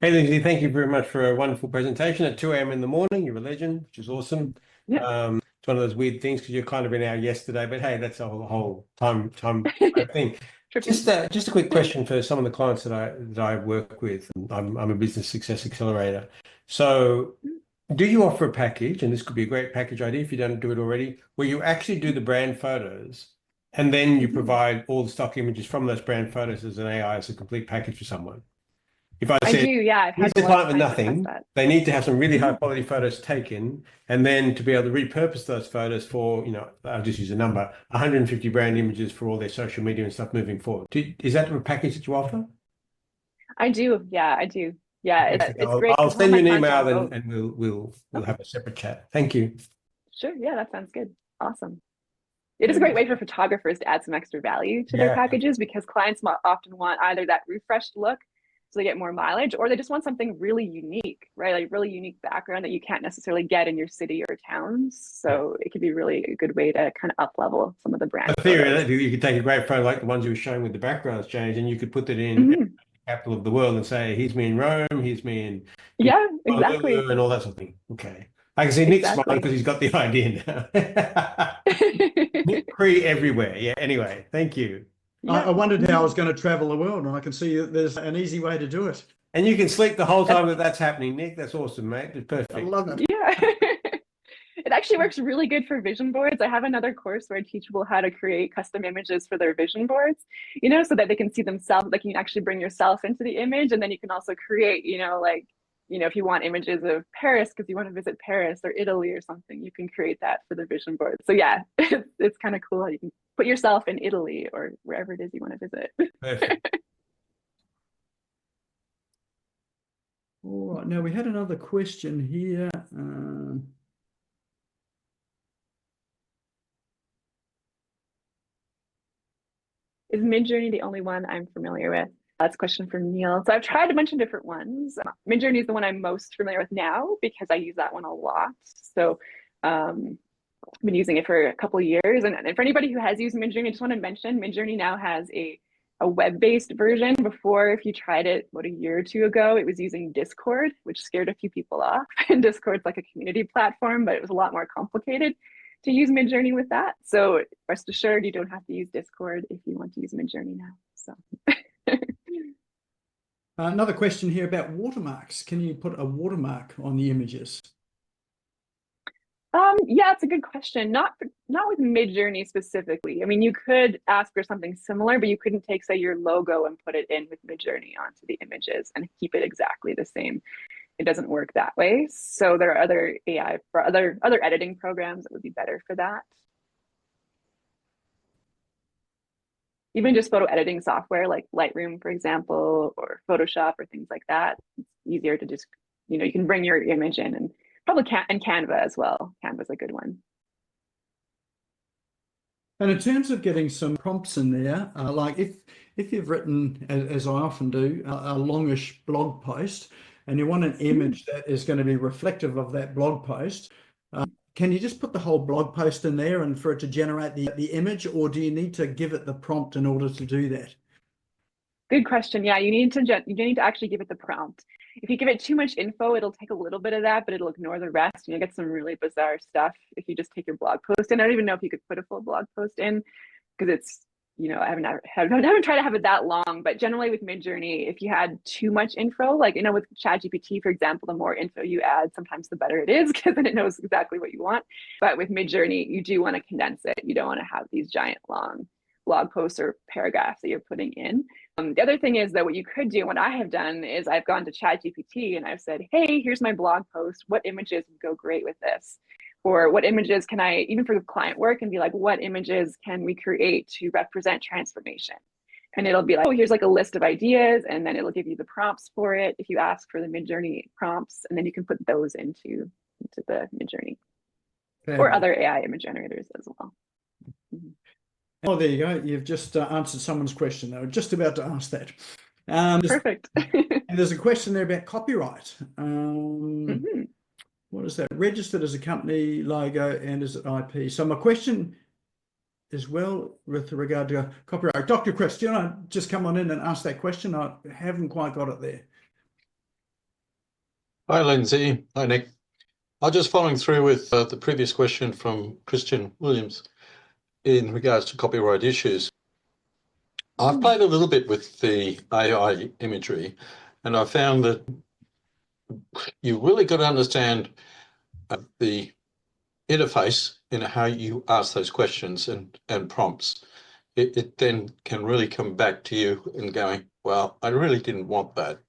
Hey, Lindsay, thank you very much for a wonderful presentation at 2 a.m. in the morning. You're a legend, which is awesome. Yeah. It's one of those weird things because you're kind of in our yesterday, but hey, that's a whole time thing. Just a quick question for some of the clients that I work with. I'm a business success accelerator. So do you offer a package, and this could be a great package idea if you don't do it already, where you actually do the brand photos and then you provide all the stock images from those brand photos as an AI as a complete package for someone? If I said, here's the client with nothing, they need to have some really high quality photos taken, and then to be able to repurpose those photos for, I'll just use a number, 150 brand images for all their social media and stuff moving forward. Is that a package that you offer? I do. Yeah, I do. Yeah, it's great. I'll send you an email and we'll have a separate chat. Thank you. Sure. Yeah, that sounds good. Awesome. It is a great way for photographers to add some extra value to their packages, because clients often want either that refreshed look so they get more mileage, or they just want something really unique, right? Like really unique background that you can't necessarily get in your city or towns. So it could be really a good way to kind of up level some of the brand. Theoretically, you could take a great photo like the ones you were showing with the backgrounds changed, and you could put that in the capital of the world and say, here's me in Rome, here's me in exactly, and all that sort of thing. Okay. I can see Nick's smiling because he's got the idea now. Nick everywhere. Yeah, anyway, thank you. I wondered how I was going to travel the world, and I can see that there's an easy way to do it. And you can sleep the whole time that's happening, Nick. That's awesome, mate. It's perfect. I love it. Yeah. It actually works really good for vision boards. I have another course where I teach people how to create custom images for their vision boards, so that they can see themselves, like you can actually bring yourself into the image, and then you can also create, if you want images of Paris because you want to visit Paris or Italy or something, you can create that for the vision board. So yeah, it's kind of cool. You can put yourself in Italy or wherever it is you want to visit. Perfect. All right, now we had another question here. Is Midjourney the only one I'm familiar with? That's a question from Neil. So I've tried a bunch of different ones. Midjourney is the one I'm most familiar with now because I use that one a lot. So I've been using it for a couple of years. And for anybody who has used Midjourney, I just want to mention Midjourney now has a web-based version. Before, if you tried it, a year or two ago, it was using Discord, which scared a few people off. And Discord's like a community platform, but it was a lot more complicated to use Midjourney with that. So rest assured, you don't have to use Discord if you want to use Midjourney now. So. Another question here about watermarks. Can you put a watermark on the images? Yeah, it's a good question. Not with Midjourney specifically. I mean, you could ask for something similar, but you couldn't take, say, your logo and put it in with Midjourney onto the images and keep it exactly the same. It doesn't work that way. So there are other AI for other editing programs that would be better for that. Even just photo editing software like Lightroom, for example, or Photoshop or things like that. It's easier to just, you can bring your image in, and probably Canva as well. Canva's a good one. And in terms of getting some prompts in there, like if you've written, as I often do, a longish blog post, and you want an image that is going to be reflective of that blog post, can you just put the whole blog post in there and for it to generate the image, or do you need to give it the prompt in order to do that? Good question. Yeah, you need to actually give it the prompt. If you give it too much info, it'll take a little bit of that, but it'll ignore the rest. You'll get some really bizarre stuff if you just take your blog post in. I don't even know if you could put a full blog post in, because it's, I haven't tried to have it that long, but generally with Midjourney, if you had too much info, like, with ChatGPT, for example, the more info you add, sometimes the better it is, because then it knows exactly what you want. But with Midjourney, you do want to condense it. You don't want to have these giant long blog posts or paragraphs that you're putting in. The other thing is that what you could do, what I have done is I've gone to ChatGPT and I've said, hey, here's my blog post. What images would go great with this? Or what images can I, even for the client work, and be like, what images can we create to represent transformation? And it'll be like, oh, here's like a list of ideas, and then it'll give you the prompts for it if you ask for the Midjourney prompts, and then you can put those into the Midjourney or other AI image generators as well. Mm-hmm. Oh, there you go. You've just answered someone's question. They were just about to ask that. Perfect. And there's a question there about copyright. Mm-hmm. What is that? Registered as a company logo and as an IP. So my question as well with regard to copyright. Dr. Chris, do you want to just come on in and ask that question? I haven't quite got it there. Hi, Lindsay. Hi, Nick. I'm just following through with the previous question from Christian Williams in regards to copyright issues. I've played a little bit with the AI imagery, and I found that you really got to understand the interface in how you ask those questions and prompts. It then can really come back to you and going, well, I really didn't want that.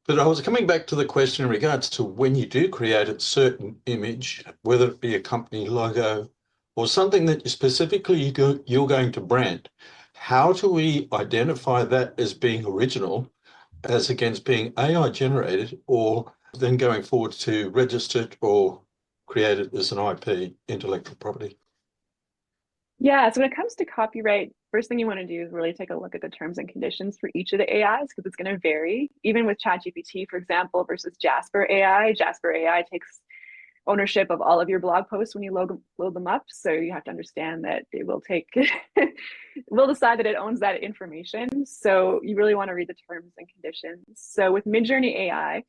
But I was coming back to the question in regards to when you do create a certain image, whether it be a company logo or something that specifically you're going to brand, how do we identify that as being original as against being AI generated, or then going forward to registered or created as an IP, intellectual property? Yeah, so when it comes to copyright, first thing you want to do is really take a look at the terms and conditions for each of the AIs, because it's going to vary. Even with ChatGPT, for example, versus Jasper AI. Jasper AI takes ownership of all of your blog posts when you load them up. So you have to understand that it will will decide that it owns that information. So you really want to read the terms and conditions. So with Midjourney AI,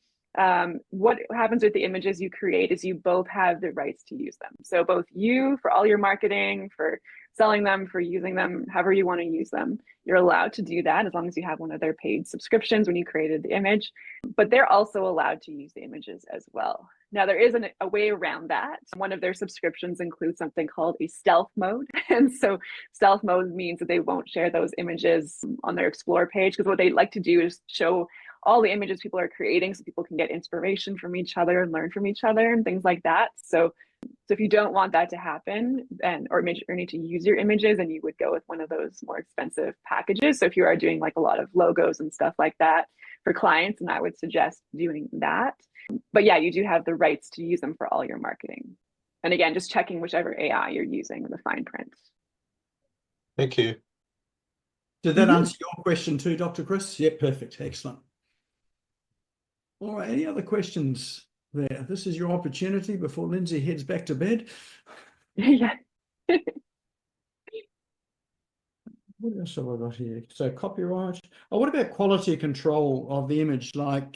what happens with the images you create is you both have the rights to use them. So both you, for all your marketing, for selling them, for using them, however you want to use them, you're allowed to do that as long as you have one of their paid subscriptions when you created the image. But they're also allowed to use the images as well. Now, there is a way around that. One of their subscriptions includes something called a stealth mode. And so stealth mode means that they won't share those images on their Explore page, because what they like to do is show all the images people are creating so people can get inspiration from each other and learn from each other and things like that. So if you don't want that to happen, or need to use your images, then you would go with one of those more expensive packages. So if you are doing like a lot of logos and stuff like that for clients, and I would suggest doing that. But yeah, you do have the rights to use them for all your marketing. And again, just checking whichever AI you're using in the fine print. Thank you. Did that answer your question too, Dr. Chris? Yeah, perfect. Excellent. All right, any other questions there? This is your opportunity before Lindsay heads back to bed. Yeah. What else have I got here? So copyright. Oh, what about quality control of the image? Like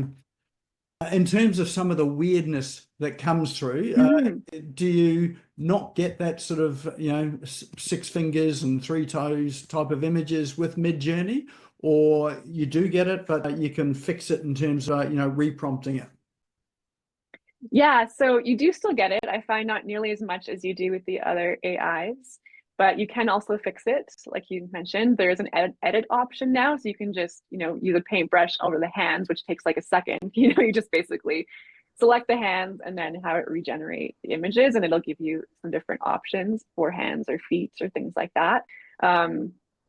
in terms of some of the weirdness that comes through, do you not get that sort of, 6 fingers and 3 toes type of images with Midjourney? Or you do get it, but you can fix it in terms of, reprompting it? Yeah, so you do still get it. I find not nearly as much as you do with the other AIs, but you can also fix it. Like you mentioned, there's an edit option now. So you can just, use a paintbrush over the hands, which takes like a second. You just basically select the hands and then have it regenerate the images, and it'll give you some different options for hands or feet or things like that.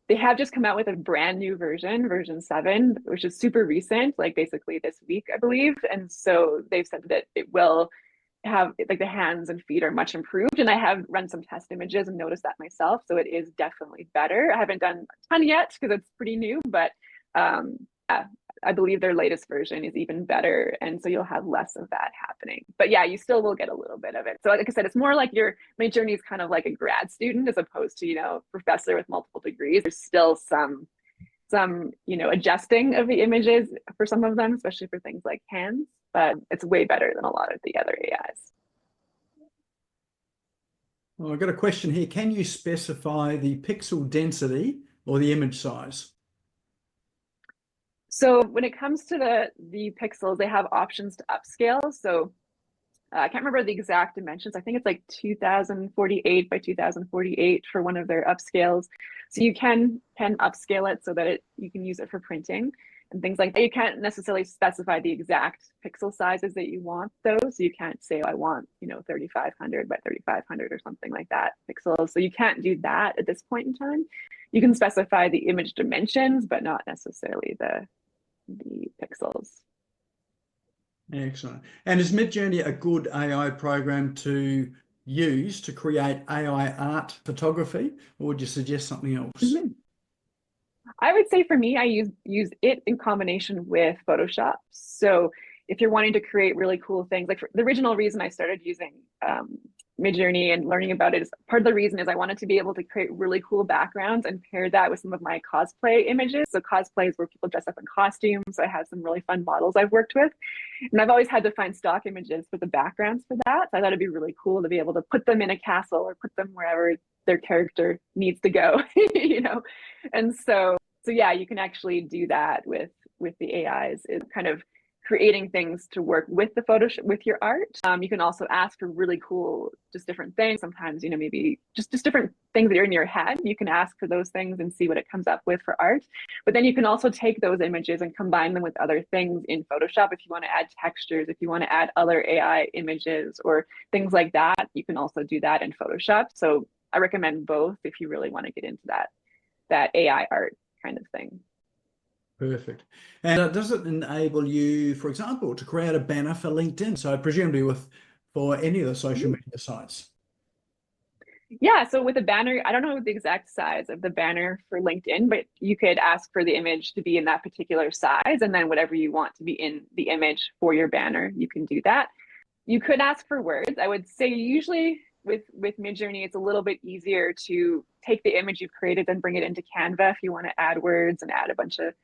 They have just come out with a brand new version 7, which is super recent, like basically this week, I believe. And so they've said that it will have, like, the hands and feet are much improved. And I have run some test images and noticed that myself. So it is definitely better. I haven't done a ton yet because it's pretty new, but yeah, I believe their latest version is even better. And so you'll have less of that happening. But yeah, you still will get a little bit of it. So like I said, it's more like your Midjourney is kind of like a grad student as opposed to, professor with multiple degrees. There's still some some, adjusting of the images for some of them, especially for things like hands, but it's way better than a lot of the other AIs. Well, I've got a question here. Can you specify the pixel density or the image size? So when it comes to the pixels, they have options to upscale. So I can't remember the exact dimensions. I think it's like 2048 by 2048 for one of their upscales. So you can upscale it so that you can use it for printing and things like that. You can't necessarily specify the exact pixel sizes that you want those. So you can't say, oh, I want, 3500 by 3500 or something like that pixels. So you can't do that at this point in time. You can specify the image dimensions, but not necessarily the pixels. Excellent. And is Midjourney a good AI program to use to create AI art photography, or would you suggest something else? Mm-hmm. I would say for me, I use it in combination with Photoshop. So if you're wanting to create really cool things, like the original reason I started using Midjourney and learning about it is part of the reason is I wanted to be able to create really cool backgrounds and pair that with some of my cosplay images. So cosplay is where people dress up in costumes. So I have some really fun models I've worked with. And I've always had to find stock images for the backgrounds for that. So I thought it'd be really cool to be able to put them in a castle or put them wherever their character needs to go, And so yeah, you can actually do that with the AIs. It's kind of creating things to work with the Photoshop with your art. You can also ask for really cool, just different things. Sometimes, maybe just different things that are in your head. You can ask for those things and see what it comes up with for art. But then you can also take those images and combine them with other things in Photoshop. If you want to add textures, if you want to add other AI images or things like that, you can also do that in Photoshop. So I recommend both if you really want to get into that AI art kind of thing. Perfect. And does it enable you, for example, to create a banner for LinkedIn? So presumably for any of the social media sites. Yeah, so with a banner, I don't know the exact size of the banner for LinkedIn, but you could ask for the image to be in that particular size, and then whatever you want to be in the image for your banner, you can do that. You could ask for words. I would say usually with Midjourney, it's a little bit easier to take the image you've created and bring it into Canva if you want to add words and add a bunch of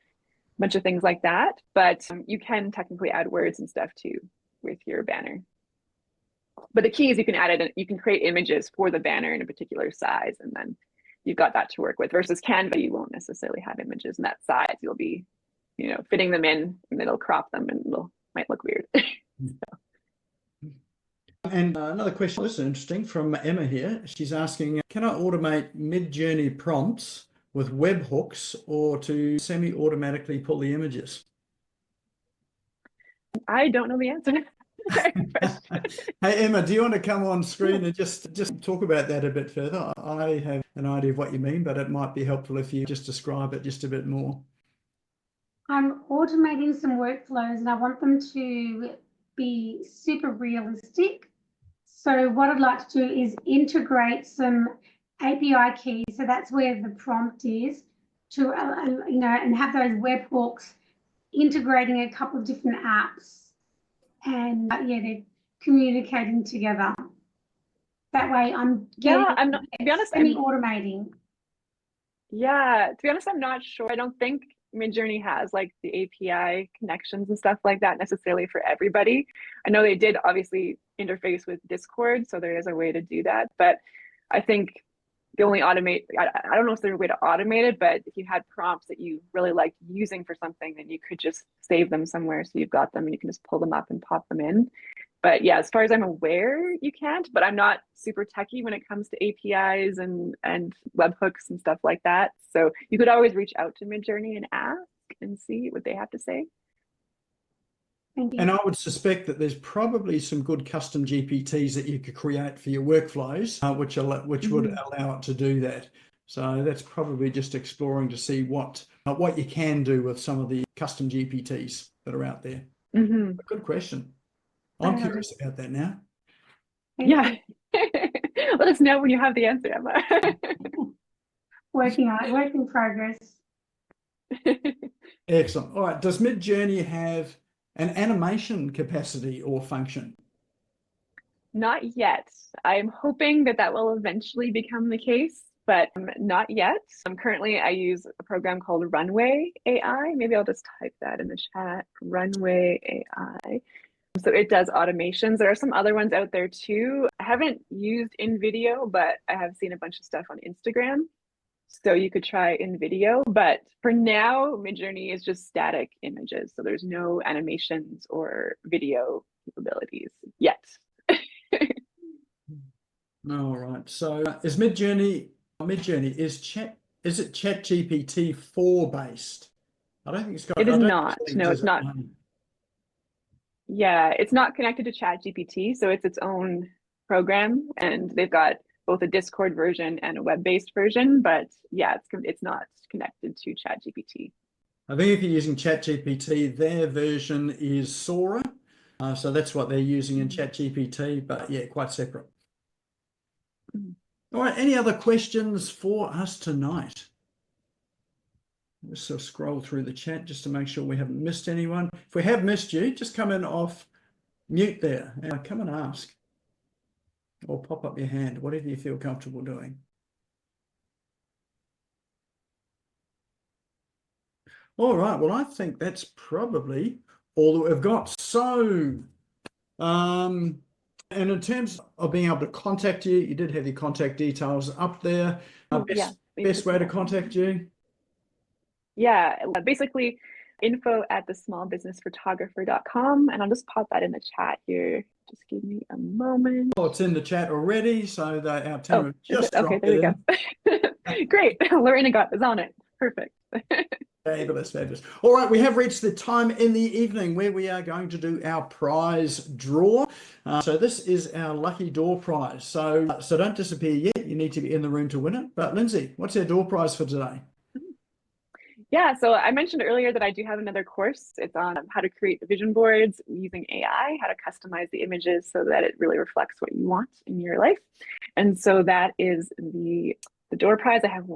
things like that. But you can technically add words and stuff too with your banner. But the key is you can add it, you can create images for the banner in a particular size, and then you've got that to work with. Versus Canva, you won't necessarily have images in that size. You'll be, fitting them in, and it'll crop them, and might look weird. And another question, this is interesting, from Emma here. She's asking, can I automate Midjourney prompts with webhooks or to semi-automatically pull the images? I don't know the answer. Hey, Emma, do you want to come on screen and just talk about that a bit further? I have an idea of what you mean, but it might be helpful if you just describe it just a bit more. I'm automating some workflows and I want them to be super realistic. So what I'd like to do is integrate some API keys. So that's where the prompt is to, and have those webhooks integrating a couple of different apps. And they're communicating together. That way I'm to be honest, automating. Yeah, to be honest, I'm not sure. I don't think Midjourney has like the API connections and stuff like that necessarily for everybody. I know they did obviously interface with Discord, so there is a way to do that. But I think the only I don't know if there's a way to automate it, but if you had prompts that you really liked using for something, then you could just save them somewhere so you've got them and you can just pull them up and pop them in. But yeah, as far as I'm aware, you can't, but I'm not super techie when it comes to APIs and webhooks and stuff like that. So you could always reach out to Midjourney and ask and see what they have to say. And I would suspect that there's probably some good custom GPTs that you could create for your workflows, which would allow it to do that. So that's probably just exploring to see what you can do with some of the custom GPTs that are out there. Good question. I'm curious about that now. Yeah. Let us know when you have the answer, Emma. Work in progress. Excellent. All right. Does Midjourney have an animation capacity or function? Not yet. I'm hoping that will eventually become the case. but not yet. Currently, I use a program called Runway AI. Maybe I'll just type that in the chat, Runway AI. So it does automations. There are some other ones out there too. I haven't used in video, but I have seen a bunch of stuff on Instagram. So you could try in video, but for now, Midjourney is just static images. So there's no animations or video capabilities yet. All right. So is Midjourney is it ChatGPT 4 based? I don't think it's got. It is I don't not. think No, there's it's not. a- Yeah, it's not connected to ChatGPT, so it's its own program, and they've got both a Discord version and a web-based version. But yeah, it's not connected to ChatGPT. I think if you're using ChatGPT, their version is Sora. So that's what they're using in ChatGPT, but yeah, quite separate. All right, any other questions for us tonight? Let's sort of scroll through the chat just to make sure we haven't missed anyone. If we have missed you, just come in off mute there and come and ask. Or pop up your hand, whatever you feel comfortable doing. All right, well, I think that's probably all that we've got. So, and in terms of being able to contact you, you did have your contact details up there. Best way to contact you? Yeah, basically info@thesmallbusinessphotographer.com, and I'll just pop that in the chat here. Just give me a moment. Oh, it's in the chat already, so that our team have just okay, dropped there we it go. Great, Lorena is on it. Perfect. Fabulous, fabulous. All right, we have reached the time in the evening where we are going to do our prize draw. So this is our lucky door prize. So don't disappear yet. You need to be in the room to win it. But Lindsay, what's our door prize for today? Yeah, so I mentioned earlier that I do have another course. It's on how to create vision boards using AI, how to customize the images so that it really reflects what you want in your life. And so that is the door prize. I have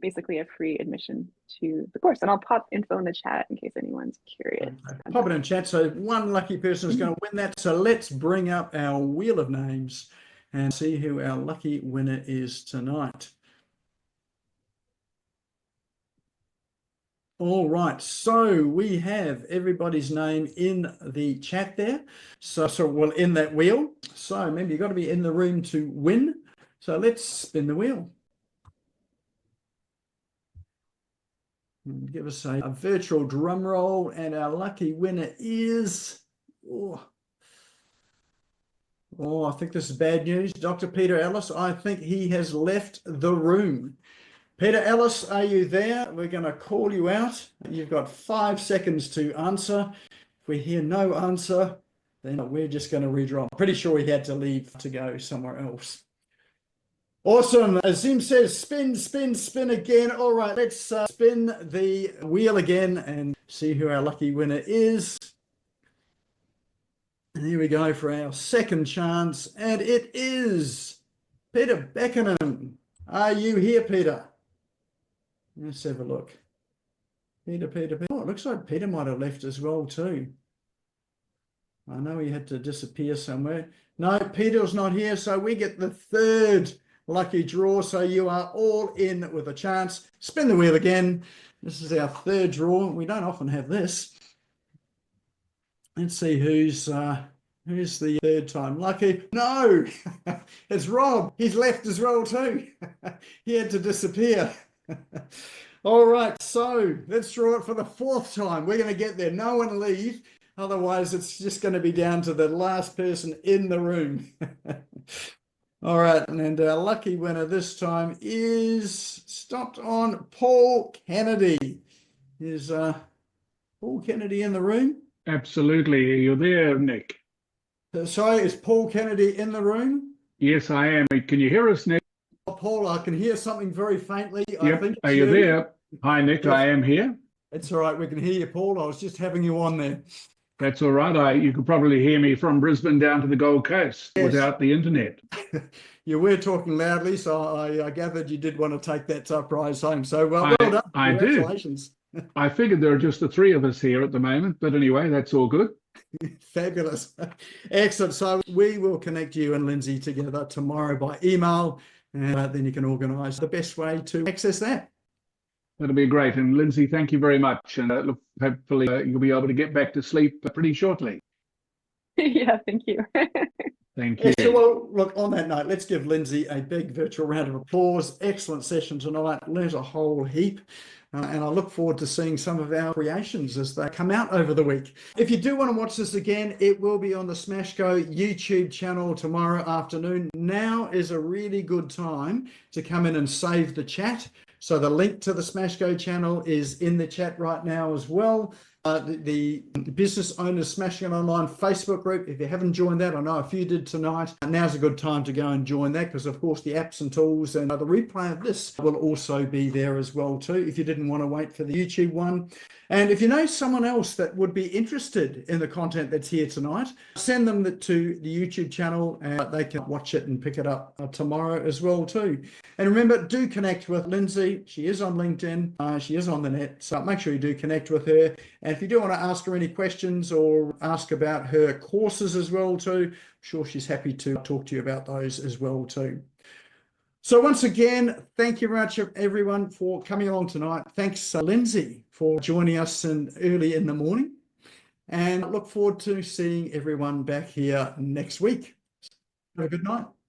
basically a free admission to the course, and I'll pop info in the chat in case anyone's curious. Okay. Pop it in chat. So one lucky person is going to win that. So let's bring up our wheel of names and see who our lucky winner is tonight. All right, so we have everybody's name in the chat there. So we'll in that wheel. So remember, you've got to be in the room to win. So let's spin the wheel. And give us a virtual drum roll, and our lucky winner is, I think this is bad news. Dr. Peter Ellis, I think he has left the room. Peter Ellis, are you there? We're going to call you out. You've got 5 seconds to answer. If we hear no answer, then we're just going to redraw. I'm pretty sure he had to leave to go somewhere else. Awesome. Azim says, spin, spin, spin again. All right, let's spin the wheel again and see who our lucky winner is. And here we go for our second chance. And it is Peter Beckenham. Are you here, Peter? Let's have a look. Peter. Oh, it looks like Peter might have left as well too. I know he had to disappear somewhere. No, Peter's not here, so we get the third lucky draw. So you are all in with a chance. Spin the wheel again. This is our third draw. We don't often have this. Let's see who's the third time lucky. No, it's Rob. He's left as well too. He had to disappear. All right, so let's draw it for the fourth time. We're going to get there. No one leave. Otherwise, it's just going to be down to the last person in the room. All right, and our lucky winner this time is stopped on Paul Kennedy. Is Paul Kennedy in the room? Absolutely. Are you there, Nick? Sorry, is Paul Kennedy in the room? Yes, I am. Can you hear us, Nick? Paul, I can hear something very faintly. Yep. I think Are you there? Hi, Nick. Yes. I am here. It's all right. We can hear you, Paul. I was just having you on there. That's all right. You could probably hear me from Brisbane down to the Gold Coast without the internet. You were talking loudly, so I gathered you did want to take that prize home. So well done. I Congratulations. I figured there are just the three of us here at the moment, but anyway, that's all good. Fabulous. Excellent. So we will connect you and Lindsay together tomorrow by email and then you can organise the best way to access that. That'll be great. And Lindsay, thank you very much. And look, hopefully you'll be able to get back to sleep pretty shortly. Yeah, thank you. Thank you. Yeah, so, well, look, on that note, let's give Lindsay a big virtual round of applause. Excellent session tonight. Learned a whole heap. And I look forward to seeing some of our creations as they come out over the week. If you do want to watch this again, it will be on the Smash Go YouTube channel tomorrow afternoon. Now is a really good time to come in and save the chat. So the link to the Smash Go channel is in the chat right now as well. The Business Owners Smashing It Online Facebook group, if you haven't joined that, I know a few did tonight, now's a good time to go and join that, because of course the apps and tools and the replay of this will also be there as well too, if you didn't want to wait for the YouTube one. And if you know someone else that would be interested in the content that's here tonight, send them to the YouTube channel and they can watch it and pick it up tomorrow as well too. And remember, do connect with Lindsay. She is on LinkedIn. She is on the net. So make sure you do connect with her. And if you do want to ask her any questions or ask about her courses as well too, I'm sure she's happy to talk to you about those as well too. So once again, thank you very much, everyone, for coming along tonight. Thanks, Lindsay, for joining us early in the morning. And I look forward to seeing everyone back here next week. Have a good night.